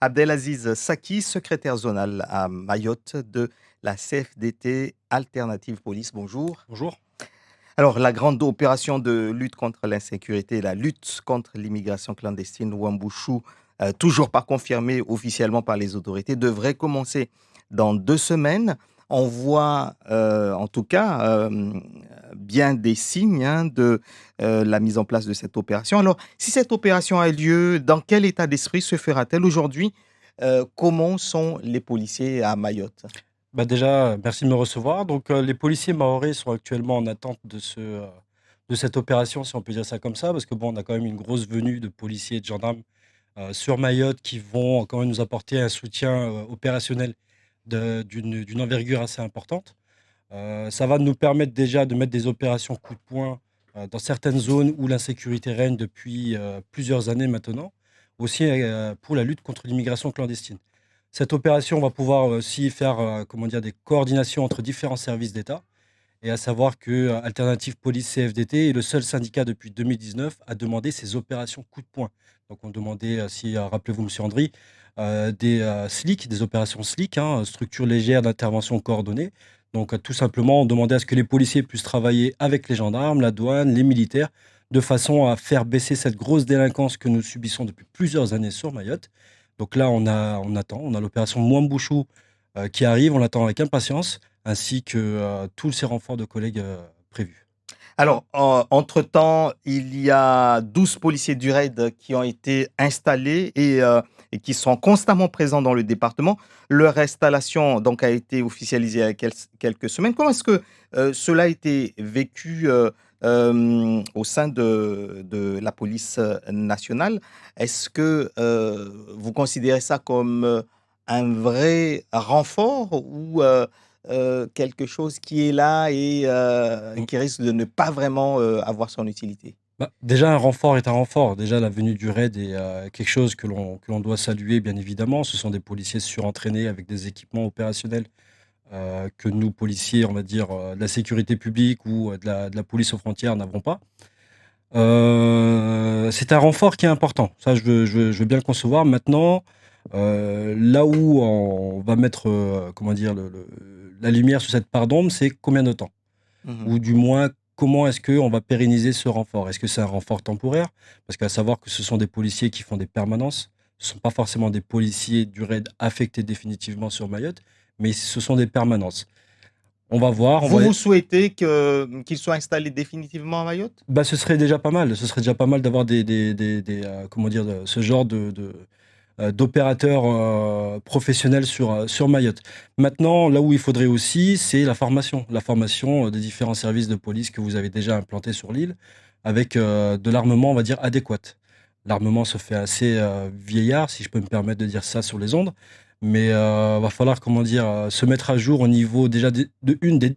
Abdelaziz Saki, secrétaire zonal à Mayotte de la CFDT Alternative Police. Bonjour. Bonjour. Alors, la grande opération de lutte contre l'insécurité, la lutte contre l'immigration clandestine, Wambushu, toujours pas confirmée officiellement par les autorités, devrait commencer dans 2 semaines. On voit en tout cas bien des signes de la mise en place de cette opération. Alors, si cette opération a lieu, dans quel état d'esprit se fera-t-elle aujourd'hui? Comment sont les policiers à Mayotte? Déjà, merci de me recevoir. Les policiers mahorais sont actuellement en attente de cette opération, si on peut dire ça comme ça, parce que bon, on a quand même une grosse venue de policiers et de gendarmes sur Mayotte qui vont quand même nous apporter un soutien opérationnel d'une envergure assez importante. Ça va nous permettre déjà de mettre des opérations coup de poing dans certaines zones où l'insécurité règne depuis plusieurs années maintenant, aussi pour la lutte contre l'immigration clandestine. Cette opération va pouvoir aussi faire comment dire, des coordinations entre différents services d'État. Et à savoir que Alternative Police CFDT est le seul syndicat depuis 2019 à demander ces opérations coup de poing. Donc on demandait, si rappelez-vous, Monsieur Andry, des SLIC, des opérations SLIC, hein, structures légères d'intervention coordonnée. Donc tout simplement, on demandait à ce que les policiers puissent travailler avec les gendarmes, la douane, les militaires, de façon à faire baisser cette grosse délinquance que nous subissons depuis plusieurs années sur Mayotte. Donc là, on a l'opération Mwambouchou qui arrive, on l'attend avec impatience, ainsi que tous ces renforts de collègues prévus. Alors, entre-temps, il y a 12 policiers du RAID qui ont été installés et qui sont constamment présents dans le département. Leur installation donc, a été officialisée il y a quelques semaines. Comment est-ce que cela a été vécu au sein de la police nationale? Est-ce que vous considérez ça comme un vrai renfort ou quelque chose qui est là et Mm. qui risque de ne pas vraiment avoir son utilité. Déjà, un renfort est un renfort. Déjà, la venue du raid est quelque chose que l'on doit saluer, bien évidemment. Ce sont des policiers surentraînés avec des équipements opérationnels que nous, policiers, on va dire, de la sécurité publique ou de la police aux frontières, n'avons pas. C'est un renfort qui est important. Ça, je veux bien le concevoir. Maintenant, là où on va mettre, comment dire, la lumière sur cette part d'ombre, c'est combien de temps? Mhm. Ou du moins, comment est-ce qu'on va pérenniser ce renfort? Est-ce que c'est un renfort temporaire? Parce qu'à savoir que ce sont des policiers qui font des permanences. Ce ne sont pas forcément des policiers du raid affectés définitivement sur Mayotte, mais ce sont des permanences. On va voir, Vous souhaitez qu'il soit installé définitivement à Mayotte? ce serait déjà pas mal. Ce serait déjà pas mal d'avoir comment dire, ce genre d'opérateurs professionnels sur Mayotte. Maintenant, là où il faudrait aussi, c'est la formation des différents services de police que vous avez déjà implantés sur l'île, avec de l'armement, on va dire, adéquat. L'armement se fait assez vieillard, si je peux me permettre de dire ça sur les ondes, mais va falloir, comment dire, se mettre à jour au niveau déjà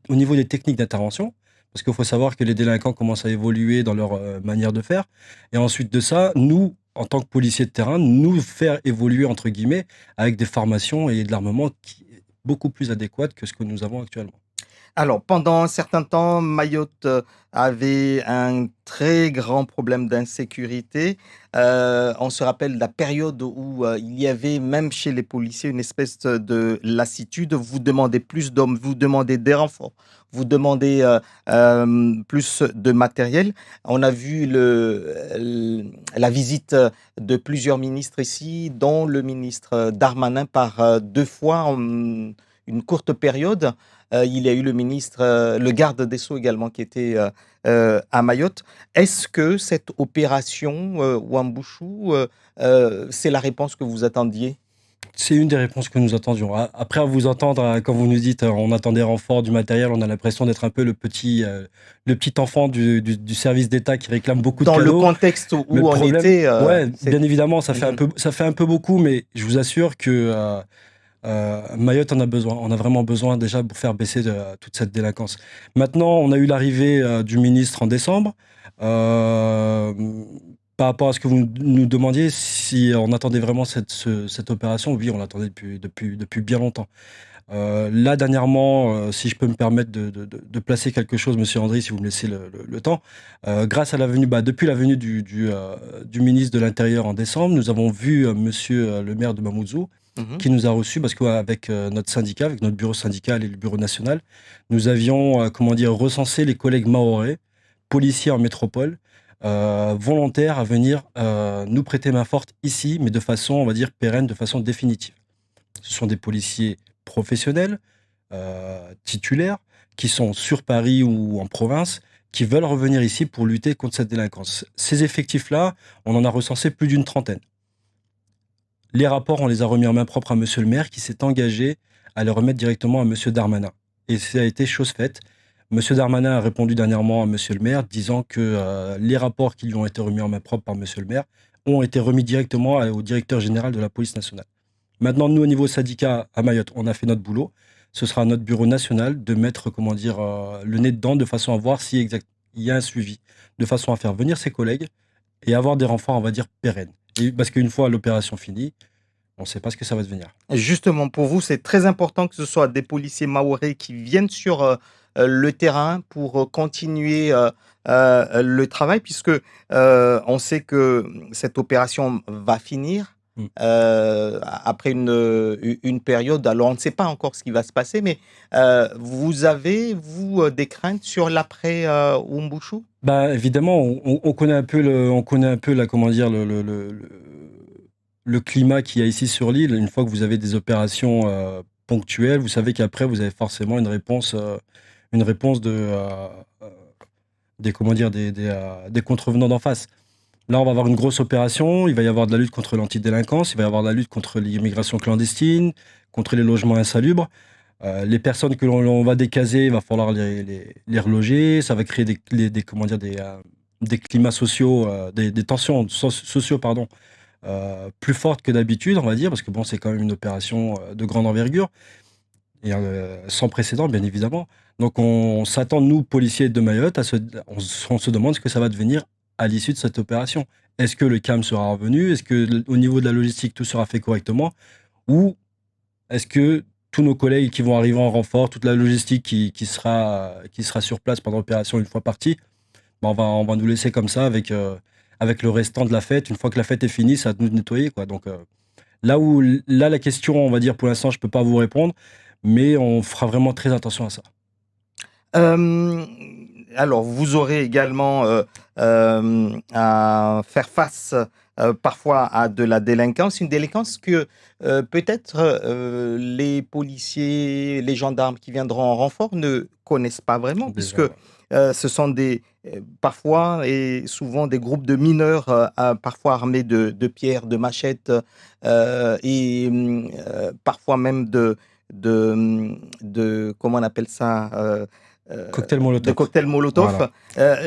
au niveau des techniques d'intervention, parce qu'il faut savoir que les délinquants commencent à évoluer dans leur manière de faire, et ensuite de ça, nous, en tant que policiers de terrain, nous faire évoluer, entre guillemets, avec des formations et de l'armement qui est beaucoup plus adéquat que ce que nous avons actuellement. Alors, pendant un certain temps, Mayotte avait un très grand problème d'insécurité. On se rappelle de la période où il y avait même chez les policiers une espèce de lassitude. Vous demandez plus d'hommes, vous demandez des renforts, vous demandez plus de matériel. On a vu la visite de plusieurs ministres ici, dont le ministre Darmanin par 2 fois en une courte période. Il y a eu le garde des Sceaux également qui était à Mayotte. Est-ce que cette opération Wambushu, c'est la réponse que vous attendiez? C'est une des réponses que nous attendions. Après, à vous entendre, quand vous nous dites on attend des renforts, du matériel, on a l'impression d'être un peu le petit enfant du service d'État qui réclame beaucoup de Dans le cadeaux. contexte Mais le où on problème, était, ouais, c'est... bien évidemment, ça fait un Mhm. peu, ça fait un peu beaucoup, mais je vous assure que Mayotte en a besoin. On a vraiment besoin déjà pour faire baisser toute cette délinquance. Maintenant, on a eu l'arrivée du ministre en décembre. Euh, Par rapport à ce que vous nous demandiez, si on attendait vraiment cette opération, oui, on l'attendait depuis bien longtemps. Là, dernièrement, si je peux me permettre de placer quelque chose, Monsieur Andry, si vous me laissez le temps, grâce à la venue, depuis la venue du ministre de l'Intérieur en décembre, nous avons vu Monsieur le maire de Mamoudzou, Mhm. qui nous a reçus parce qu'avec notre syndicat, avec notre bureau syndical et le bureau national, nous avions, comment dire, recensé les collègues mahorais, policiers en métropole, volontaires à venir nous prêter main forte ici, mais de façon, on va dire, pérenne, de façon définitive. Ce sont des policiers professionnels, titulaires, qui sont sur Paris ou en province, qui veulent revenir ici pour lutter contre cette délinquance. Ces effectifs-là, on en a recensé plus d'une trentaine. Les rapports, on les a remis en main propre à monsieur le maire, qui s'est engagé à les remettre directement à monsieur Darmanin. Et ça a été chose faite. Monsieur Darmanin a répondu dernièrement à monsieur le maire, disant que les rapports qui lui ont été remis en main propre par monsieur le maire ont été remis directement au directeur général de la police nationale. Maintenant, nous, au niveau syndicat à Mayotte, on a fait notre boulot. Ce sera à notre bureau national de mettre, comment dire, le nez dedans, de façon à voir si il y a un suivi, de façon à faire venir ses collègues et avoir des renforts, on va dire, pérennes. Et parce qu'une fois l'opération finie, on ne sait pas ce que ça va devenir. Justement, pour vous, c'est très important que ce soit des policiers mahorais qui viennent sur le terrain pour continuer le travail, puisque on sait que cette opération va finir Mm. après une période. Alors, on ne sait pas encore ce qui va se passer, mais vous avez, vous, des craintes sur l'après Umbushu? Bah, évidemment, on connaît un peu la, comment dire, le climat qu'il y a ici sur l'île. Une fois que vous avez des opérations ponctuelles, vous savez qu'après, vous avez forcément une réponse des, comment dire, des contrevenants d'en face. Là, on va avoir une grosse opération, il va y avoir de la lutte contre l'antidélinquance, il va y avoir de la lutte contre l'immigration clandestine, contre les logements insalubres. Les personnes que l'on va décaser, il va falloir les reloger, ça va créer comment dire, des climats sociaux, des tensions sociaux, pardon, plus fortes que d'habitude, on va dire, parce que bon, c'est quand même une opération de grande envergure et sans précédent, bien évidemment. Donc on s'attend, nous, policiers de Mayotte, on se demande ce que ça va devenir à l'issue de cette opération. Est-ce que le CAM sera revenu? Est-ce que au niveau de la logistique, tout sera fait correctement? Ou est-ce que tous nos collègues qui vont arriver en renfort, toute la logistique qui sera sur place pendant l'opération une fois partie, ben on va nous laisser comme ça avec le restant de la fête. Une fois que la fête est finie, ça va nous nettoyer, quoi. Donc là, la question, on va dire, pour l'instant, je peux pas vous répondre, mais on fera vraiment très attention à ça. Hem, alors vous aurez également, à faire face, parfois à de la délinquance, une délinquance que, peut-être, les policiers, les gendarmes qui viendront en renfort ne connaissent pas vraiment puisque, Déjà, ouais. ce sont parfois et souvent des groupes de mineurs, parfois armés de pierres, de machettes, parfois même de comment on appelle ça? Cocktail De Molotov. cocktails Molotov. Voilà.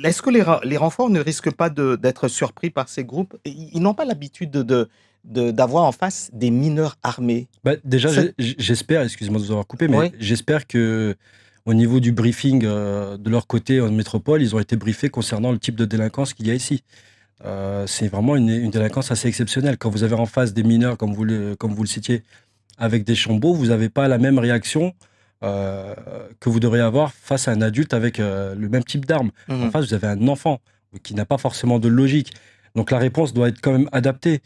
Est-ce que les renforts ne risquent pas d'être surpris par ces groupes? Ils n'ont pas l'habitude d'avoir en face des mineurs armés. Bah, déjà, C'est- j'espère, excuse-moi de vous avoir coupé, mais Oui. j'espère que au niveau du briefing de leur côté en métropole, ils ont été briefés concernant le type de délinquance qu'il y a ici. C'est vraiment une délinquance assez exceptionnelle. Quand vous avez en face des mineurs, comme vous le citiez, avec des chambeaux, vous n'avez pas la même réaction euh, que vous devriez avoir face à un adulte avec le même type d'arme. En Mhm. face, vous avez un enfant qui n'a pas forcément de logique. Donc la réponse doit être quand même adaptée.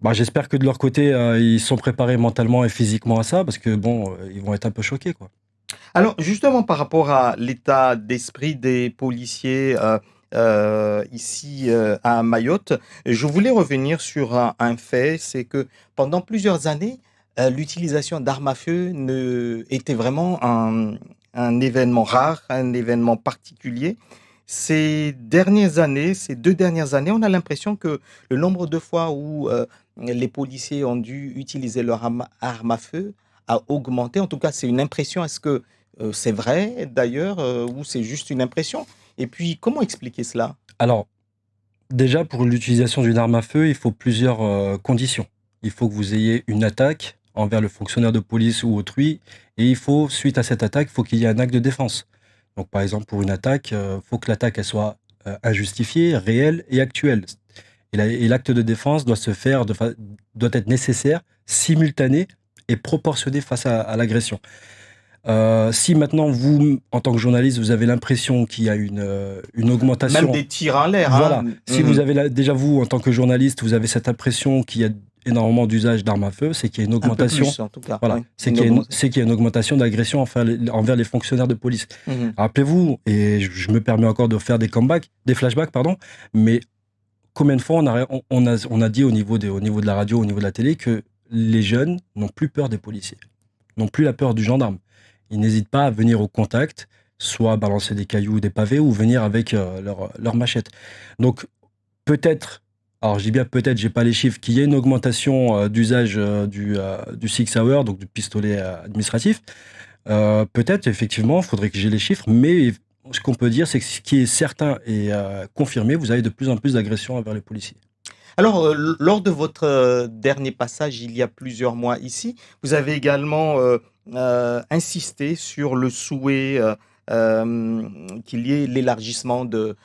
Bah, j'espère que de leur côté, ils sont préparés mentalement et physiquement à ça, parce que bon, ils vont être un peu choqués, quoi. Alors, justement, par rapport à l'état d'esprit des policiers ici à Mayotte, je voulais revenir sur un fait, c'est que pendant plusieurs années, l'utilisation d'armes à feu était vraiment un événement rare, un événement particulier. Ces 2 dernières années, on a l'impression que le nombre de fois où les policiers ont dû utiliser leur arme à feu a augmenté. En tout cas, c'est une impression. Est-ce que c'est vrai d'ailleurs, ou c'est juste une impression? Et puis, comment expliquer cela? Alors, déjà, pour l'utilisation d'une arme à feu, il faut plusieurs conditions. Il faut que vous ayez une attaque envers le fonctionnaire de police ou autrui, et il faut, suite à cette attaque, il faut qu'il y ait un acte de défense. Donc, par exemple, pour une attaque, il faut que l'attaque elle soit injustifiée, réelle et actuelle. Et l'acte de défense doit se faire, doit être nécessaire, simultané est proportionné face à l'agression. Si maintenant vous, en tant que journaliste, vous avez l'impression qu'il y a une augmentation... Même des tirs en l'air. Voilà. Hein. Si vous avez déjà vous, en tant que journaliste, vous avez cette impression qu'il y a énormément d'usage d'armes à feu, c'est qu'il y a une Un peu augmentation. plus, en tout cas. Voilà, Oui, c'est qu'il y a une augmentation d'agression envers les fonctionnaires de police. Rappelez-vous, et je me permets encore de faire des flashbacks, pardon, mais combien de fois on a dit au niveau de la radio, au niveau de la télé, que les jeunes n'ont plus peur des policiers, n'ont plus la peur du gendarme. Ils n'hésitent pas à venir au contact, soit balancer des cailloux ou des pavés, ou venir avec leur machette. Donc, peut-être, alors je dis bien peut-être, j'ai pas les chiffres, qu'il y ait une augmentation d'usage du Six Hour, donc du pistolet administratif. Peut-être, effectivement, il faudrait que j'ai les chiffres, mais ce qu'on peut dire, c'est que ce qui est certain et confirmé, vous avez de plus en plus d'agressions envers les policiers. Alors, lors de votre dernier passage, il y a plusieurs mois ici, vous avez également insisté sur le souhait qu'il y ait l'élargissement de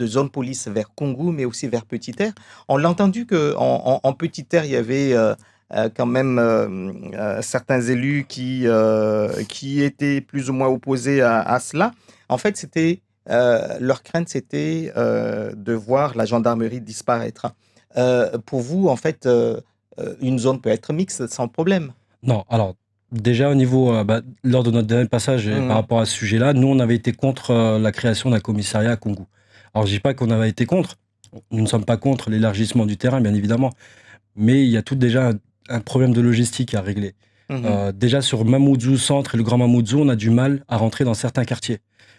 zones police vers Koungou, mais aussi vers Petite-Terre. On l'a entendu qu'en Petite-Terre, il y avait quand même certains élus qui étaient plus ou moins opposés à cela. En fait, leur crainte, c'était de voir la gendarmerie disparaître. Pour vous, en fait, une zone peut être mixte sans problème. Non, alors déjà au niveau, lors de notre dernier passage par rapport à ce sujet-là, nous on avait été contre la création d'un commissariat à Koungou. Alors je dis pas qu'on avait été contre, nous ne sommes pas contre l'élargissement du terrain bien évidemment, mais il y a tout déjà un problème de logistique à régler. Déjà sur Mamoudzou Centre et le Grand Mamoudzou, on a du mal à rentrer dans certains quartiers.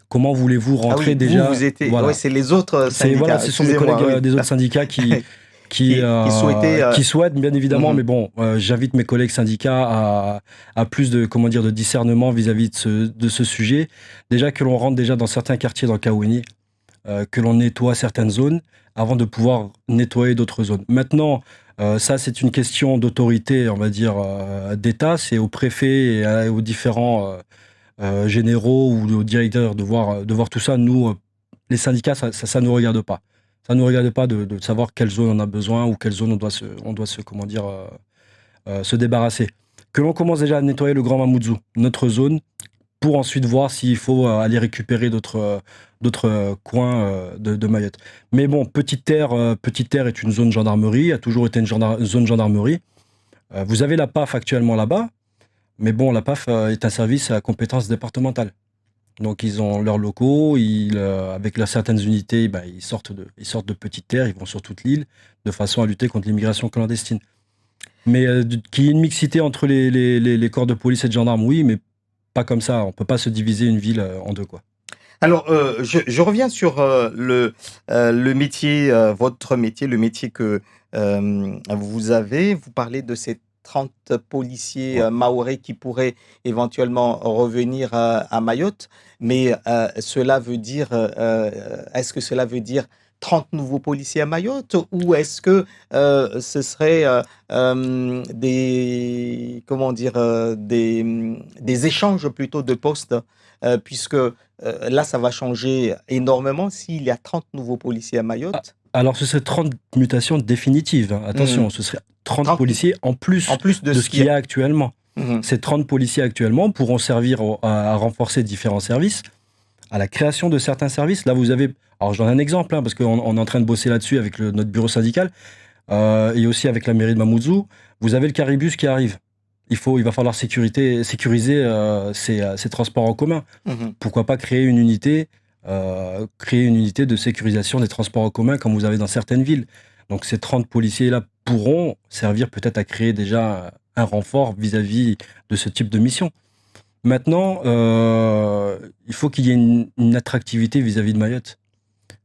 Comment voulez-vous rentrer déjà vous étiez... Voilà. Ouais, c'est les autres syndicats. Voilà, ce sont mes collègues des autres syndicats qui souhaitent, bien évidemment, mais bon, j'invite mes collègues syndicats à plus de discernement vis-à-vis de ce sujet. Déjà que l'on rentre déjà dans certains quartiers dans Kaouéni, que l'on nettoie certaines zones avant de pouvoir nettoyer d'autres zones. Maintenant, ça c'est une question d'autorité, on va dire, d'État. C'est au préfet et aux différents généraux ou aux directeurs de voir tout ça. Nous, les syndicats, ça nous regarde pas. Ça ne nous regarde pas de savoir quelle zone on a besoin ou quelle zone on doit se débarrasser. Que l'on commence déjà à nettoyer le Grand Mamoudzou, notre zone, pour ensuite voir s'il faut aller récupérer d'autres coins de Mayotte. Mais bon, Petite-Terre est une zone gendarmerie, a toujours été une zone gendarmerie. Vous avez la PAF actuellement là-bas, mais bon, la PAF est un service à compétence départementale. Donc ils ont leurs locaux, avec certaines unités, ils sortent de Petite-Terre, ils vont sur toute l'île, de façon à lutter contre l'immigration clandestine. Mais qu'il y ait une mixité entre les corps de police et de gendarmes, oui, mais pas comme ça. On peut pas se diviser une ville en deux, quoi. Alors, je reviens sur le métier, votre métier, le métier que vous avez. Vous parlez de ces 30 policiers mahorais qui pourraient éventuellement revenir à Mayotte, mais cela veut dire, est-ce que cela veut dire 30 nouveaux policiers à Mayotte, ou est-ce que ce serait des échanges plutôt de postes, puisque là, ça va changer énormément s'il y a 30 nouveaux policiers à Mayotte. Alors, ce serait 30 mutations définitives. Hein. Attention, ce serait 30 policiers en plus de ce qu'il y a actuellement. Ces 30 policiers actuellement pourront servir à renforcer différents services, à la création de certains services. Là, vous avez... Alors, je donne un exemple, hein, parce qu'on est en train de bosser là-dessus avec notre bureau syndical et aussi avec la mairie de Mamoudzou. Vous avez le caribus qui arrive. Il va falloir sécuriser ces transports en commun. Pourquoi pas créer une unité de sécurisation des transports en commun comme vous avez dans certaines villes. Donc ces 30 policiers-là pourront servir peut-être à créer déjà un renfort vis-à-vis de ce type de mission. Maintenant, il faut qu'il y ait une attractivité vis-à-vis de Mayotte.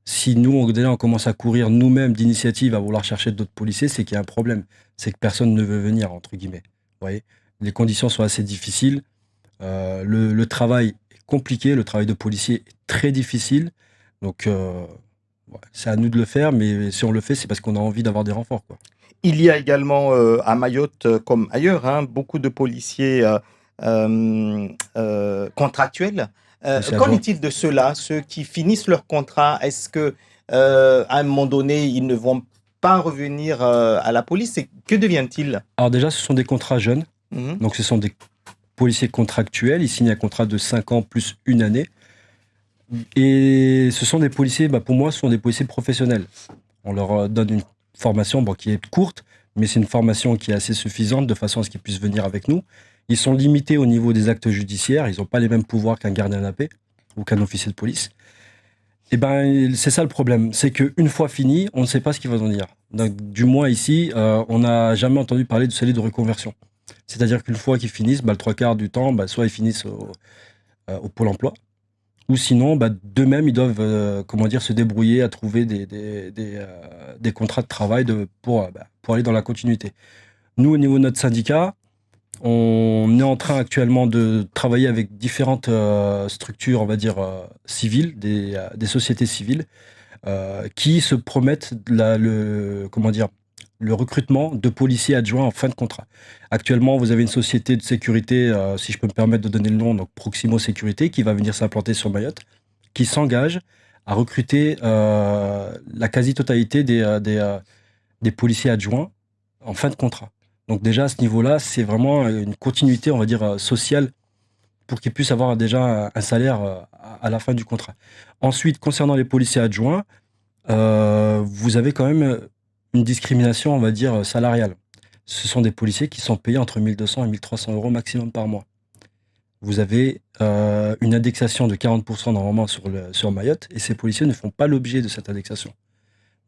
Si nous, on commence à courir nous-mêmes d'initiative à vouloir chercher d'autres policiers, c'est qu'il y a un problème. C'est que personne ne veut venir, entre guillemets. Vous voyez, les conditions sont assez difficiles. Le travail est compliqué. Le travail de policier est très difficile. Donc, c'est à nous de le faire. Mais si on le fait, c'est parce qu'on a envie d'avoir des renforts, quoi. Il y a également à Mayotte, comme ailleurs, hein, beaucoup de policiers contractuels. Qu'en est-il de ceux-là, ceux qui finissent leur contrat? Est-ce que à un moment donné, ils ne vont pas revenir à la police? Et que deviennent-ils? Alors déjà, ce sont des contrats jeunes. Mhm. Donc ce sont des policiers contractuels, ils signent un contrat de 5 ans plus une année. Et ce sont des policiers, pour moi, ce sont des policiers professionnels. On leur donne une formation qui est courte, mais c'est une formation qui est assez suffisante de façon à ce qu'ils puissent venir avec nous. Ils sont limités au niveau des actes judiciaires, ils n'ont pas les mêmes pouvoirs qu'un gardien de la paix ou qu'un officier de police. Et c'est ça le problème, c'est qu'une fois fini, on ne sait pas ce qu'ils vont en dire. Donc, du moins ici, on n'a jamais entendu parler de salaire de reconversion. C'est-à-dire qu'une fois qu'ils finissent, le trois quarts du temps, soit ils finissent au Pôle emploi, ou sinon, d'eux-mêmes, ils doivent se débrouiller à trouver des contrats de travail pour aller dans la continuité. Nous, au niveau de notre syndicat, on est en train actuellement de travailler avec différentes structures, on va dire, civiles, des sociétés civiles, qui se promettent le recrutement de policiers adjoints en fin de contrat. Actuellement, vous avez une société de sécurité, si je peux me permettre de donner le nom, donc Proximo Sécurité, qui va venir s'implanter sur Mayotte, qui s'engage à recruter la quasi-totalité des policiers adjoints en fin de contrat. Donc déjà, à ce niveau-là, c'est vraiment une continuité, on va dire, sociale pour qu'ils puissent avoir déjà un salaire à la fin du contrat. Ensuite, concernant les policiers adjoints, vous avez quand même une discrimination, on va dire, salariale. Ce sont des policiers qui sont payés entre 1200 et 1300 euros maximum par mois. Vous avez une indexation de 40% normalement sur Mayotte, et ces policiers ne font pas l'objet de cette indexation.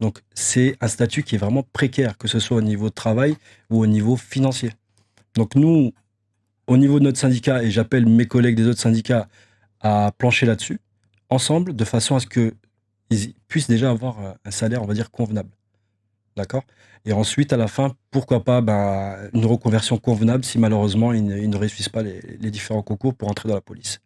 Donc c'est un statut qui est vraiment précaire, que ce soit au niveau de travail ou au niveau financier. Donc nous, au niveau de notre syndicat, et j'appelle mes collègues des autres syndicats à plancher là-dessus, ensemble, de façon à ce qu'ils puissent déjà avoir un salaire, on va dire, convenable. D'accord? Et ensuite, à la fin, pourquoi pas une reconversion convenable si malheureusement ils ne réussissent pas les différents concours pour entrer dans la police.